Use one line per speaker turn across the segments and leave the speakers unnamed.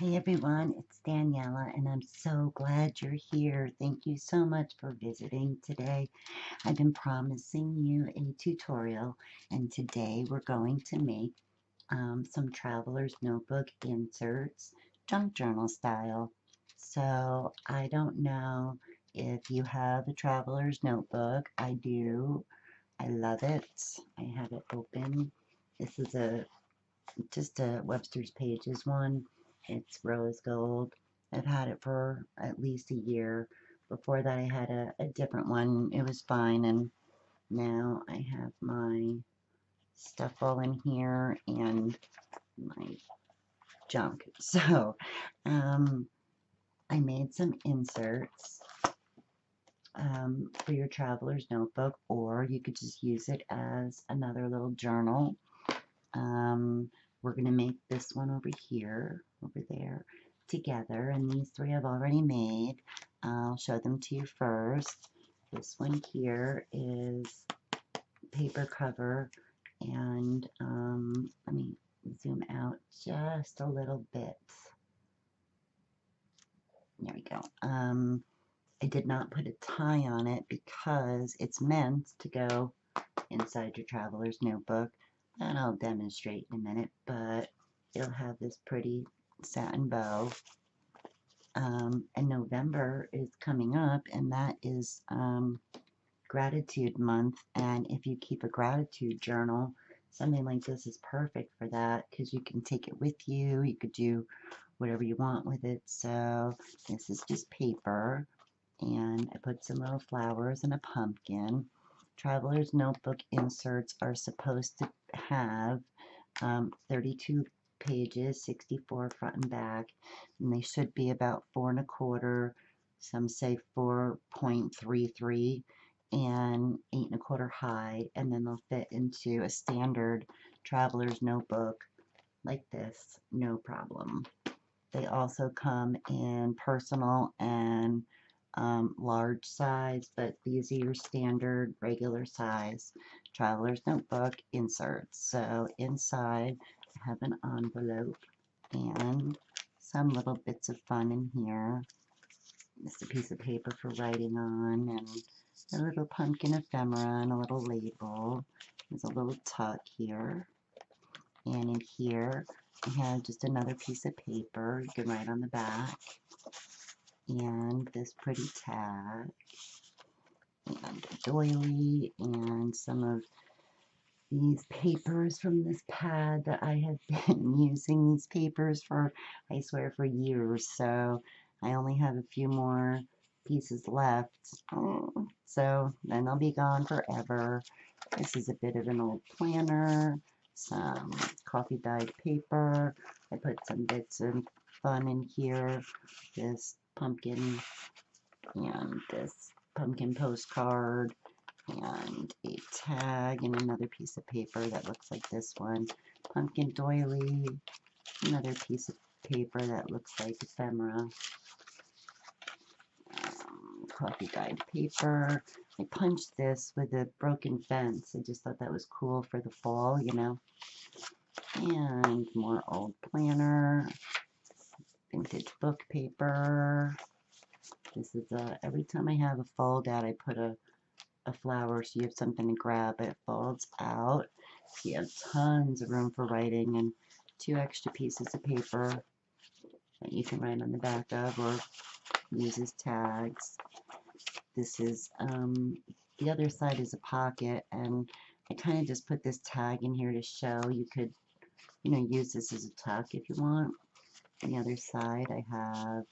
Hey everyone, it's Daniela, and I'm so glad you're here. Thank you so much for visiting today. I've been promising you a tutorial, and today we're going to make some traveler's notebook inserts, junk journal style. So I don't know if you have a traveler's notebook. I do. I love it. I have it open. This is just a Webster's Pages one. It's rose gold. I've had it for at least a year. Before that, I had a different one. It was fine, and now I have my stuff all in here and my junk. So, I made some inserts for your traveler's notebook, or you could just use it as another little journal. We're going to make this one over here, over there, together, and these three I've already made. I'll show them to you first. This one here is paper cover, and let me zoom out just a little bit. There we go. I did not put a tie on it because it's meant to go inside your traveler's notebook, and I'll demonstrate in a minute, but it'll have this pretty satin bow. And November is coming up, and that is gratitude month, and if you keep a gratitude journal, something like this is perfect for that because you can take it with you. You could do whatever you want with it. So this is just paper, and I put some little flowers and a pumpkin. Traveler's notebook inserts are supposed to have 32 pages, 64 front and back, and they should be about 4 1/4. Some say 4.33 and 8 1/4 high, and then they'll fit into a standard traveler's notebook like this, no problem. They also come in personal and large size, but these are your standard regular size traveler's notebook inserts. So inside I have an envelope and some little bits of fun in here. This is a piece of paper for writing on, and a little pumpkin ephemera and a little label. There's a little tuck here, and in here I have just another piece of paper. You can write on the back, and this pretty tag, and a doily, and some of these papers from this pad that I have been using these papers for, I swear, for years. So I only have a few more pieces left. So then I'll be gone forever. This is a bit of an old planner, some coffee dyed paper. I put some bits of fun in here. This pumpkin and this pumpkin postcard and a tag and another piece of paper that looks like this one. Pumpkin doily, another piece of paper that looks like ephemera. Coffee dyed paper. I punched this with a broken fence. I just thought that was cool for the fall, you know. And more old planner, vintage book paper. This is every time I have a fold out, I put a flower so you have something to grab. It folds out. You have tons of room for writing, and 2 extra pieces of paper that you can write on the back of or use as tags. This is, the other side is a pocket, and I kind of just put this tag in here to show you could, use this as a tuck if you want. On the other side, I have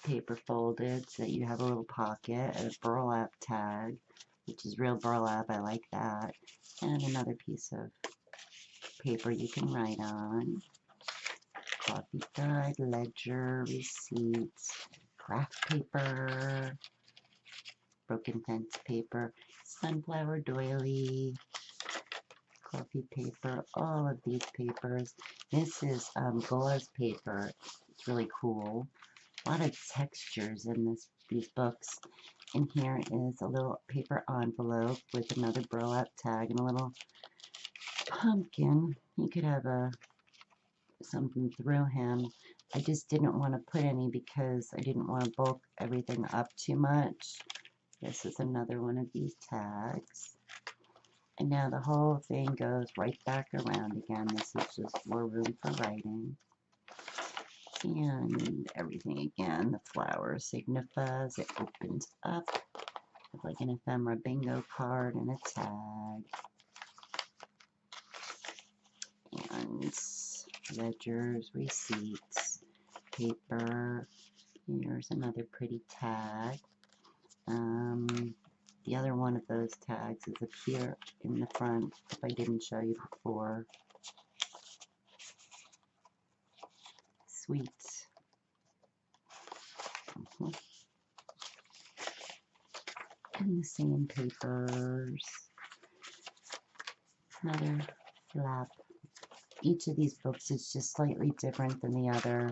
paper folded so that you have a little pocket, a burlap tag, which is real burlap. I like that. And another piece of paper you can write on. Coffee dyed, ledger, receipts, craft paper, broken fence paper, sunflower doily, coffee paper, all of these papers. This is gauze paper. It's really cool. A lot of textures in these books. And here is a little paper envelope with another burlap tag and a little pumpkin. You could have something through him. I just didn't want to put any because I didn't want to bulk everything up too much. This is another one of these tags. And now the whole thing goes right back around again. This is just more room for writing. And everything again, the flower signifies, it opens up like an ephemera bingo card and a tag. And ledgers, receipts, paper. Here's another pretty tag. The other one of those tags is up here in the front, if I didn't show you before. Sweet. And the same papers. Another flap. Each of these books is just slightly different than the other.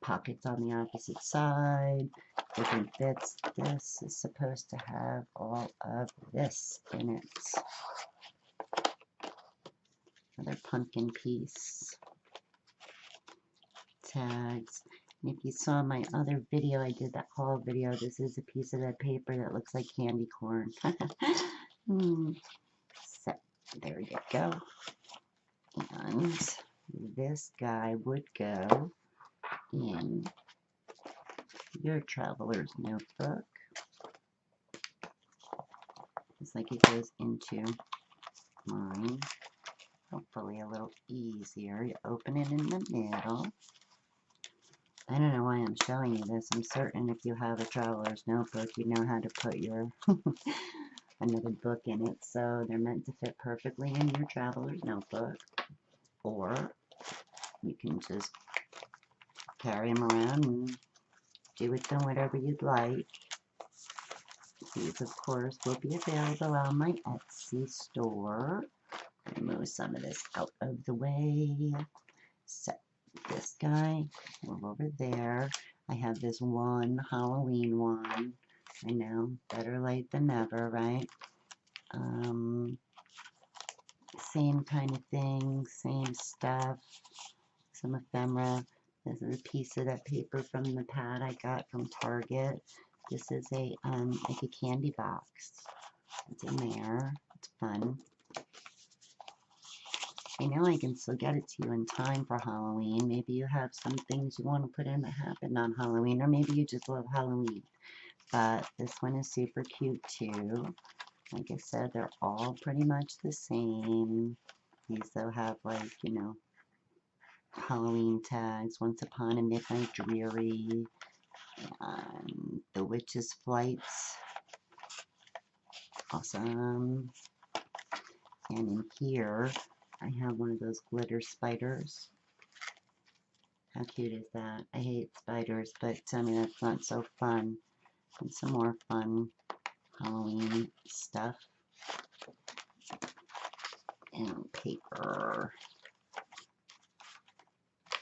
Pockets on the opposite side, different bits. This is supposed to have all of this in it. Another pumpkin piece. Tags. And if you saw my other video, I did that haul video. This is a piece of that paper that looks like candy corn. So, there you go. And this guy would go in your traveler's notebook. It's like it goes into mine. Hopefully a little easier. You open it in the middle. I don't know why I'm showing you this. I'm certain if you have a traveler's notebook, you know how to put your another book in it. So they're meant to fit perfectly in your traveler's notebook. Or you can just carry them around and do with them whatever you'd like. These, of course, will be available on my Etsy store. Move some of this out of the way. So, this guy, move over there. I have this one Halloween one. I know, better late than never, right? Same kind of thing, same stuff. Some ephemera. This is a piece of that paper from the pad I got from Target. This is a like a candy box. It's in there. It's fun. I know I can still get it to you in time for Halloween. Maybe you have some things you want to put in that happened on Halloween, or maybe you just love Halloween. But this one is super cute too. Like I said, they're all pretty much the same. These though have, like, you know, Halloween tags. Once Upon a Midnight Dreary. And The Witch's Flights. Awesome. And in here, I have one of those glitter spiders. How cute is that? I hate spiders, but tell me that's not so fun. And some more fun Halloween stuff. And paper.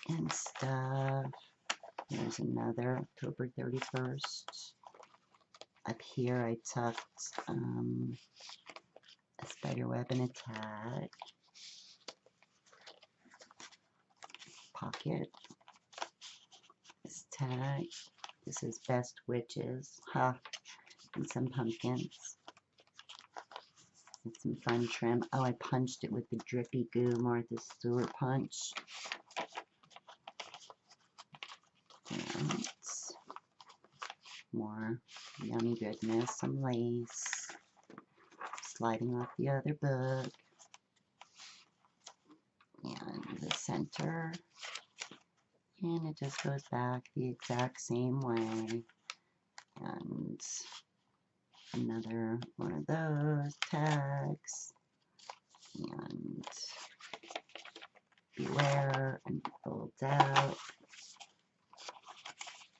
And stuff. There's another October 31st. Up here I tucked a spider web and a tag. Pocket. This tag. This is Best Witches. Ha! And some pumpkins. And some fun trim. Oh, I punched it with the drippy goo Martha Stewart punch. And more yummy goodness. Some lace. Sliding off the other book. And the center. And it just goes back the exact same way. And another one of those tags. And beware, and folds out.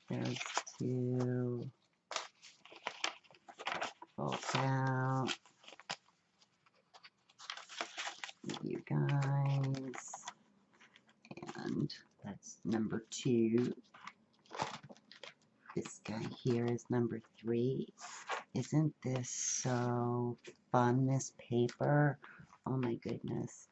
Those two. Folds out. You guys. And that's number 2. This guy here is number 3. Isn't this so fun, this paper? Oh my goodness.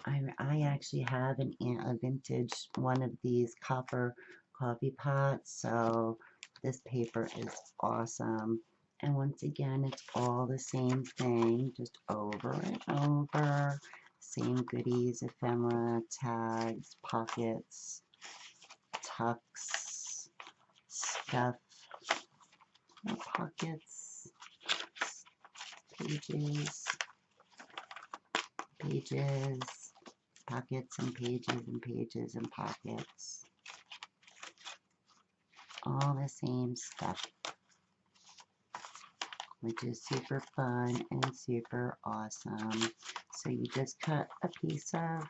I actually have a vintage one of these copper coffee pots, so this paper is awesome. And once again, it's all the same thing, just over and over. Same goodies, ephemera, tags, pockets, tucks, stuff, more pockets, pages, pages, pockets and pages and pages and pockets. All the same stuff, which is super fun and super awesome. So you just cut a piece of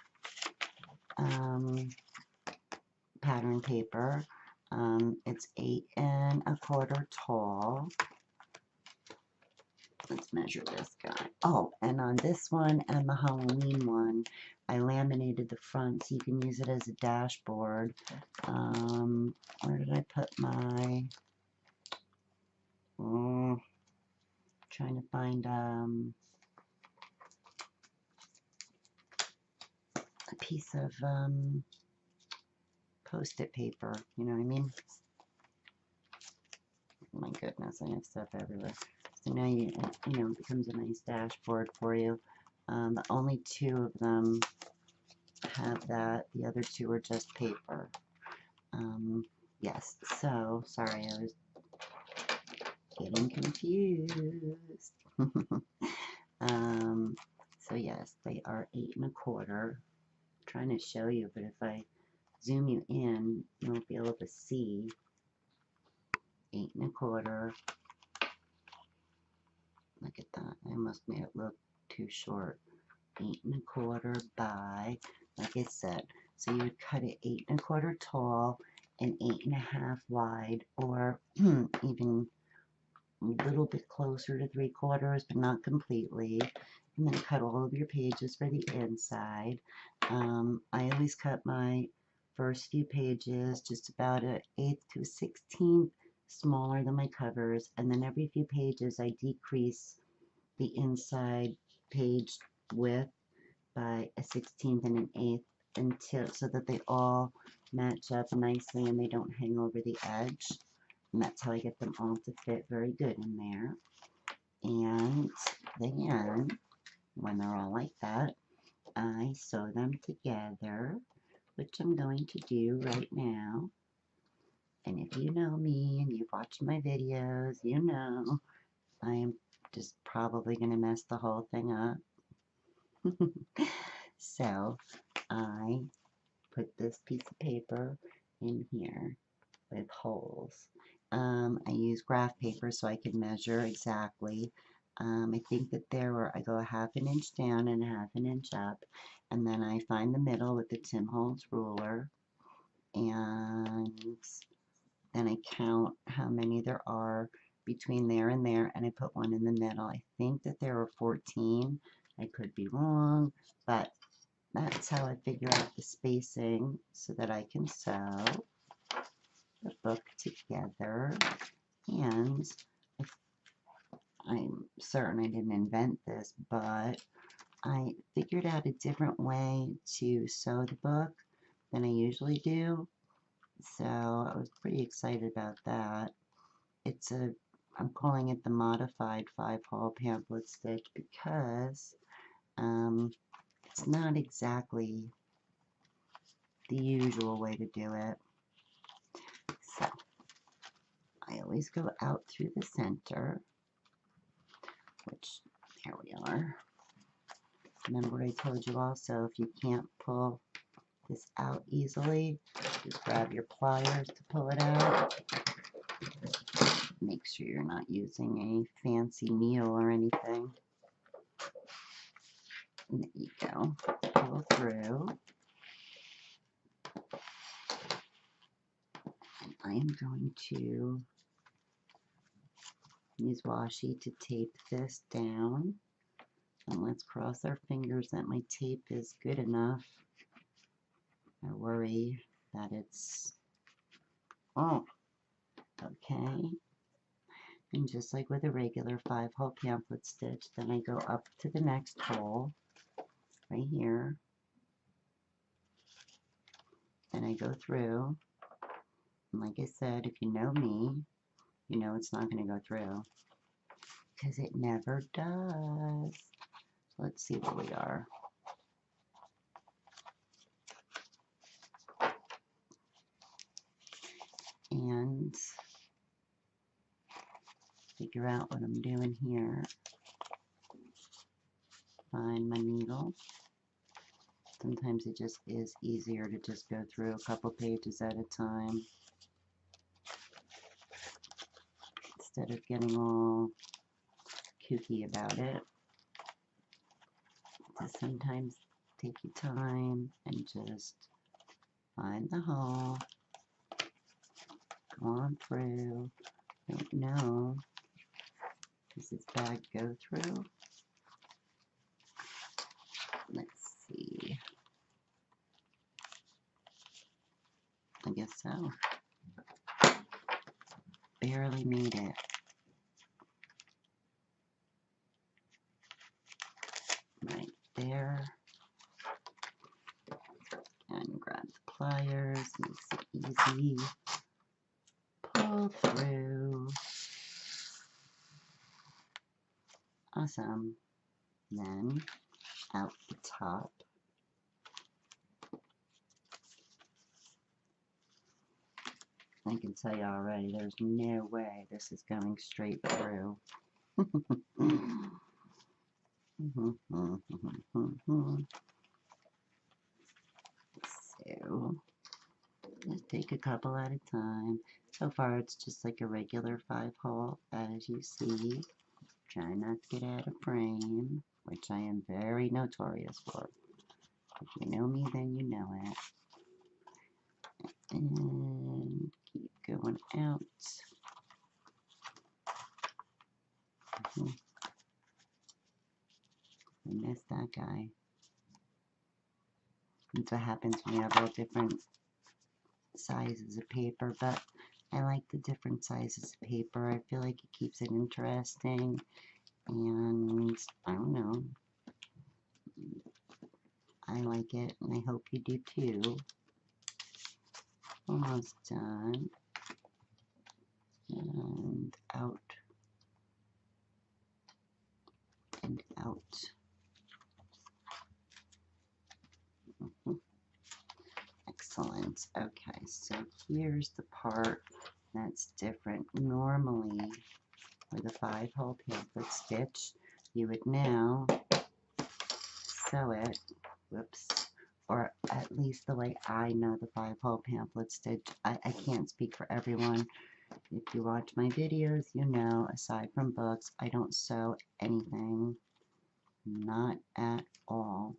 pattern paper. It's 8 1/4 tall. Let's measure this guy. Oh, and on this one and the Halloween one, I laminated the front so you can use it as a dashboard. Where did I put my... trying to find a piece of Post-it paper, you know what I mean? My goodness, I have stuff everywhere. So now you know, it becomes a nice dashboard for you. But only 2 of them have that. The other 2 are just paper. Yes, so, sorry, I was getting confused. So yes, they are 8 1/4. I'm trying to show you, but if I zoom you in, you won't be able to see. 8 1/4. Look at that. I almost made it look too short. 8 1/4 by, like I said, so you would cut it 8 1/4 tall and 8 1/2 wide, or even a little bit closer to 3/4, but not completely. And then cut all of your pages for the inside. I always cut my first few pages just about an 1/8 to a 1/16 smaller than my covers, and then every few pages I decrease the inside page width by a 1/16 and an 1/8 until so that they all match up nicely and they don't hang over the edge. And that's how I get them all to fit very good in there. And then, when they're all like that, I sew them together, which I'm going to do right now. And if you know me and you've watched my videos, you know I am just probably going to mess the whole thing up. So I put this piece of paper in here with holes. I use graph paper so I can measure exactly. I think that there were, I go a 1/2 inch down and a 1/2 inch up, and then I find the middle with the Tim Holtz ruler, and then I count how many there are between there and there, and I put one in the middle. I think that there were 14. I could be wrong, but that's how I figure out the spacing so that I can sew the book together. And I'm certain I didn't invent this, but I figured out a different way to sew the book than I usually do. So I was pretty excited about that. I'm calling it the modified 5-hole pamphlet stitch because it's not exactly the usual way to do it. So I always go out through the center, which, here we are. Remember what I told you also, if you can't pull this out easily, just grab your pliers to pull it out. Make sure you're not using a fancy needle or anything. And there you go. Pull through. And I am going to use washi to tape this down. And let's cross our fingers that my tape is good enough. I worry that it's... Oh, okay. And just like with a regular 5-hole pamphlet stitch, then I go up to the next hole, right here, and I go through, and like I said, if you know me, you know it's not going to go through, because it never does. Let's see where we are. And figure out what I'm doing here. Find my needle. Sometimes it just is easier to just go through a couple pages at a time instead of getting all kooky about it. Just sometimes take your time and just find the hole, go on through. Don't know, does this bag go through? Let's see. I guess so. Barely made it. Right there. And grab the pliers, makes it easy. Pull through. Awesome. Then out the top. I can tell you already, there's no way this is going straight through. So, let's take a couple at a time. So far, it's just like a regular 5-hole, as you see. Try not to get out of frame, which I am very notorious for. If you know me, then you know it. And keep going out. I missed that guy. That's what happens when you have all different sizes of paper, but I like the different sizes of paper. I feel like it keeps it interesting, and I don't know. I like it, and I hope you do too. Almost done. And out. And out. Excellent. Okay, so here's the part that's different. Normally, with a 5-hole pamphlet stitch, you would now sew it, whoops, or at least the way I know the 5-hole pamphlet stitch. I can't speak for everyone. If you watch my videos, you know, aside from books, I don't sew anything. Not at all.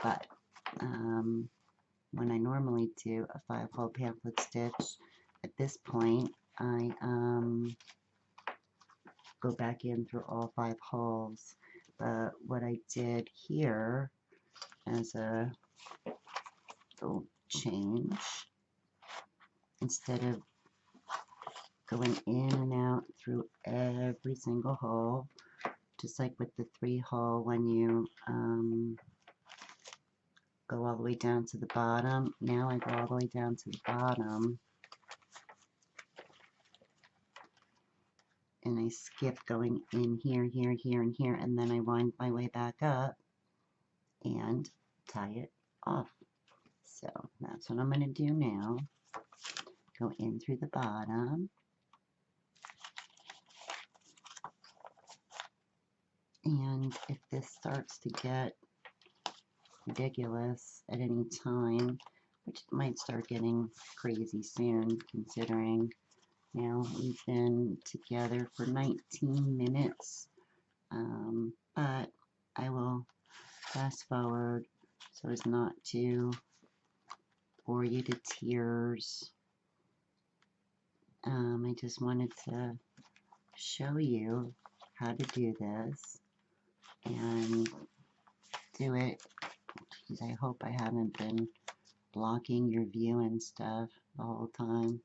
But, when I normally do a 5-hole pamphlet stitch, at this point, I go back in through all 5 holes. But what I did here as a little change, instead of going in and out through every single hole, just like with the 3-hole, when you go all the way down to the bottom. Now I go all the way down to the bottom, and I skip going in here, here, here, and here, and then I wind my way back up and tie it off. So that's what I'm going to do now. Go in through the bottom, and if this starts to get ridiculous at any time, which might start getting crazy soon, considering now we've been together for 19 minutes, but I will fast forward so as not to bore you to tears. I just wanted to show you how to do this and do it. Geez, I hope I haven't been blocking your view and stuff the whole time.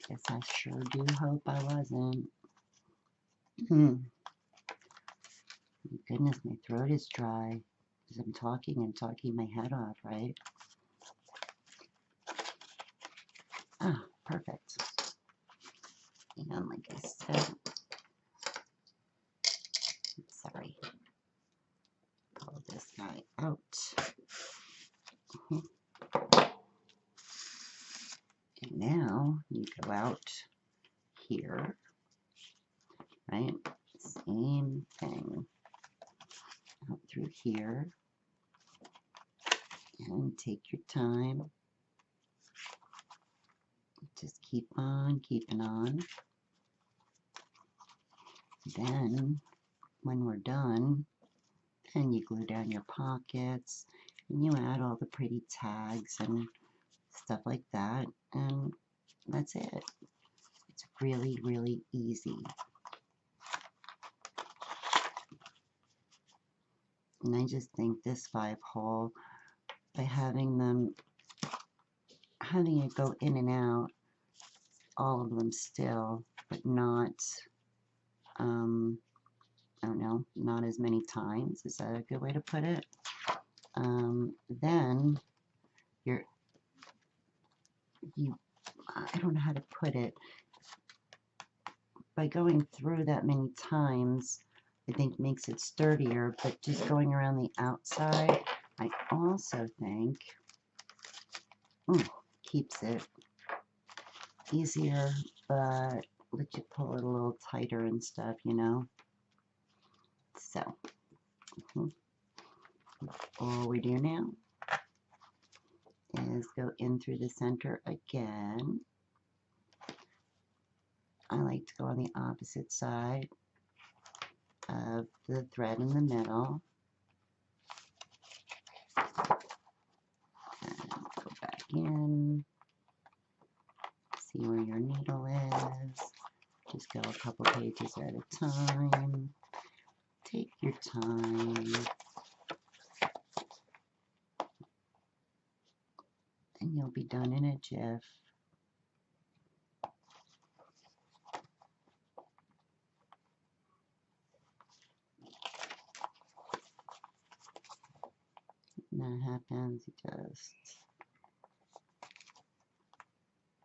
Guess I sure do hope I wasn't. Goodness, my throat is dry because I'm talking and talking my head off, right? Ah, perfect. And like I said, sorry, pull this guy out. And now you go out here, right? Same thing. Out through here. And take your time. Just keep on keeping on. Then, when we're done, then you glue down your pockets, and you add all the pretty tags and stuff like that, and that's it. It's really, really easy. And I just think this 5-hole, by having it go in and out, all of them still, but not, I don't know, not as many times. Is that a good way to put it? Then I don't know how to put it. By going through that many times, I think makes it sturdier, but just going around the outside, I also think keeps it easier, but lets you pull it a little tighter and stuff, you know. So, all we do now is go in through the center again. I like to go on the opposite side of the thread in the middle. And go back in. See where your needle is. Just go a couple pages at a time. Take your time. And you'll be done in a jiff. When that happens, you just...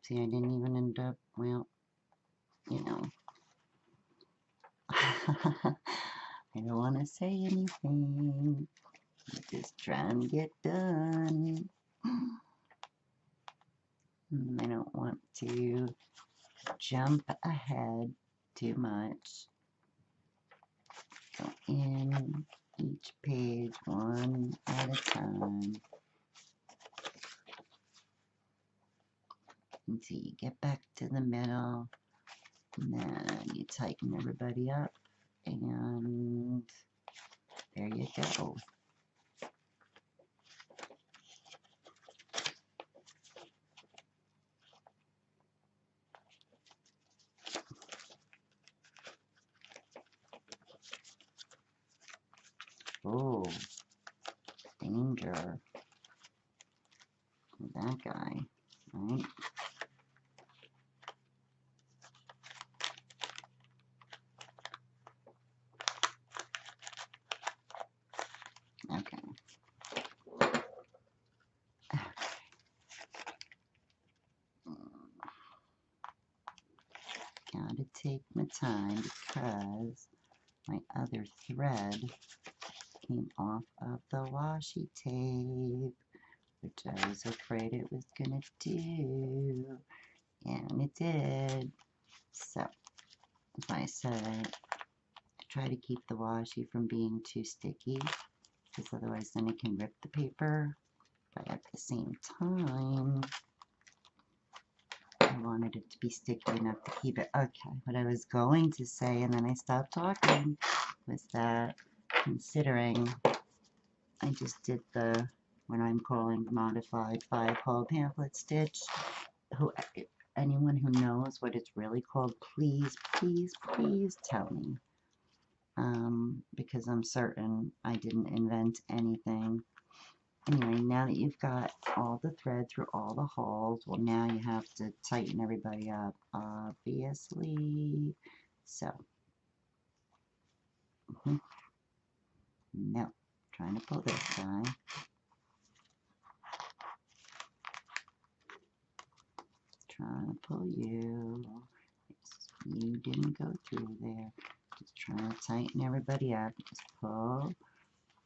See, I didn't even end up, well, you know. I don't want to say anything. Just try and get done. I don't want to jump ahead too much. Go in each page one at a time. And so you get back to the middle, and then you tighten everybody up, and there you go. Oh, danger. That guy, right? Okay. Gotta take my time because my other thread came off of the washi tape, which I was afraid it was gonna do, and it did. So, as I said, I try to keep the washi from being too sticky, because otherwise then it can rip the paper, but at the same time, I wanted it to be sticky enough to keep it. Okay, what I was going to say, and then I stopped talking, was that considering I just did the, what I'm calling modified 5-hole pamphlet stitch, anyone who knows what it's really called, please, please, please tell me. Because I'm certain I didn't invent anything. Anyway, now that you've got all the thread through all the holes, well, now you have to tighten everybody up, obviously. So, no, trying to pull this guy. trying to pull you. You didn't go through there. Just trying to tighten everybody up. Just pull,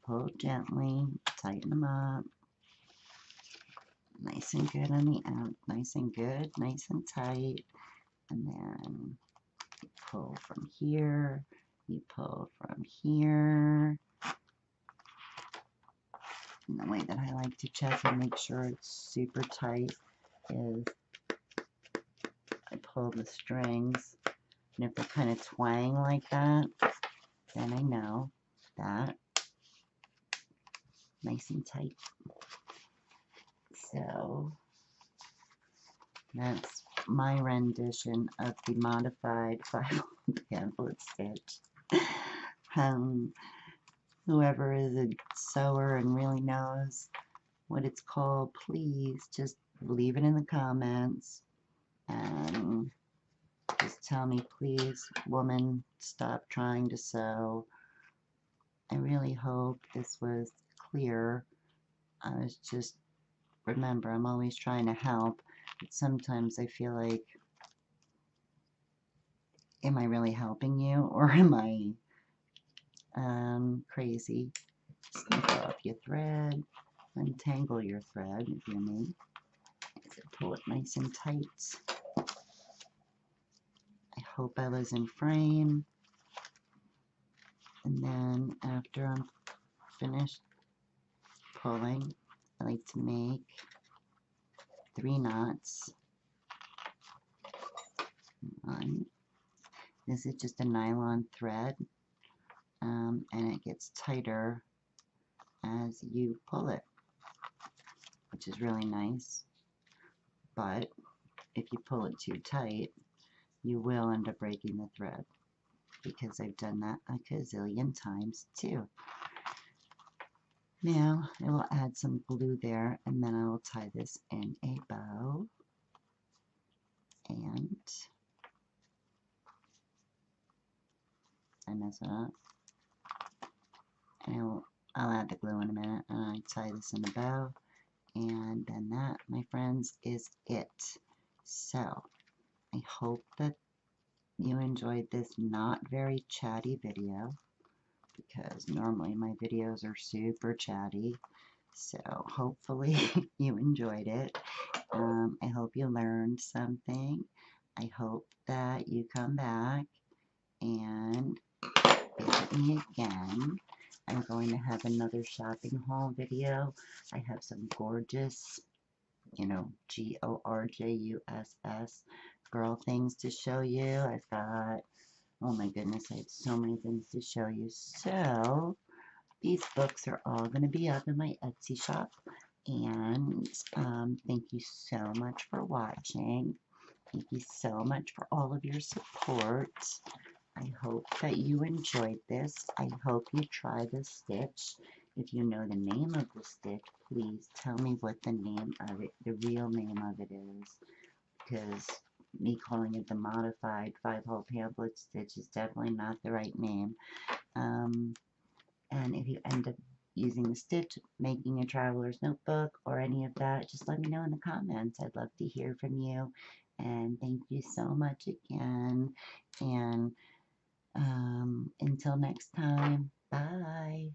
pull gently, tighten them up. Nice and good on the out, nice and good, nice and tight. And then you pull from here, you pull from here. And the way that I like to check and make sure it's super tight is I pull the strings, and if they're kind of twang like that, then I know that nice and tight. So that's my rendition of the modified 5 pamphlet stitch. Whoever is a sewer and really knows what it's called, please just leave it in the comments and just tell me, please, woman, stop trying to sew. I really hope this was clear. I was just, remember, I'm always trying to help, but sometimes I feel like, am I really helping you, or am I crazy? Snip off your thread, untangle your thread if you need. Pull it nice and tight. I hope I was in frame. And then after I'm finished pulling, I like to make 3 knots. One. This is just a nylon thread, and it gets tighter as you pull it, which is really nice. But if you pull it too tight, you will end up breaking the thread, because I've done that a gazillion times too. Now I will add some glue there, and then I will tie this in a bow. And I mess it up. And I'll add the glue in a minute, and I tie this in a bow. And then that, my friends, is it. So I hope that you enjoyed this not very chatty video, because normally my videos are super chatty. So hopefully you enjoyed it. I hope you learned something. I hope that you come back and visit me again. I'm going to have another shopping haul video. I have some gorgeous, gorjus girl things to show you. I've got, oh my goodness, I have so many things to show you. So these books are all going to be up in my Etsy shop. And thank you so much for watching. Thank you so much for all of your support. I hope that you enjoyed this. I hope you try this stitch. If you know the name of the stitch, please tell me what the name of it, the real name of it is. Because me calling it the modified 5-hole pamphlet stitch is definitely not the right name. And if you end up using the stitch, making a traveler's notebook, or any of that, just let me know in the comments. I'd love to hear from you. And thank you so much again. And until next time, bye.